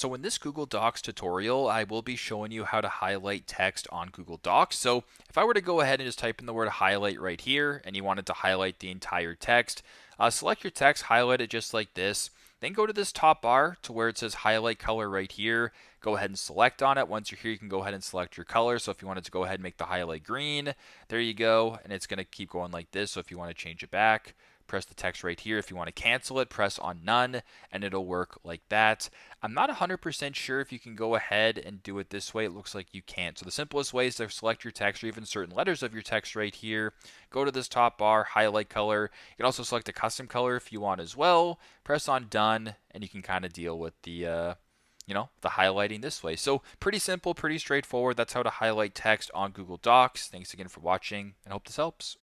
So in this Google Docs tutorial, I will be showing you how to highlight text on Google Docs. So if I were to go ahead and just type in the word highlight right here, and you wanted to highlight the entire text, select your text, highlight it just like this. Then go to this top bar to where it says highlight color right here. Go ahead and select on it. Once you're here, you can go ahead and select your color. So if you wanted to go ahead and make the highlight green, there you go. And it's going to keep going like this. So if you want to change it back, press the text right here. If you want to cancel it, press on none, and it'll work like that. I'm not 100% sure if you can go ahead and do it this way. It looks like you can't. So the simplest way is to select your text or even certain letters of your text right here. Go to this top bar, highlight color. You can also select a custom color if you want as well. Press on done, and you can kind of deal with the the highlighting this way. So pretty simple, pretty straightforward. That's how to highlight text on Google Docs. Thanks again for watching, and hope this helps.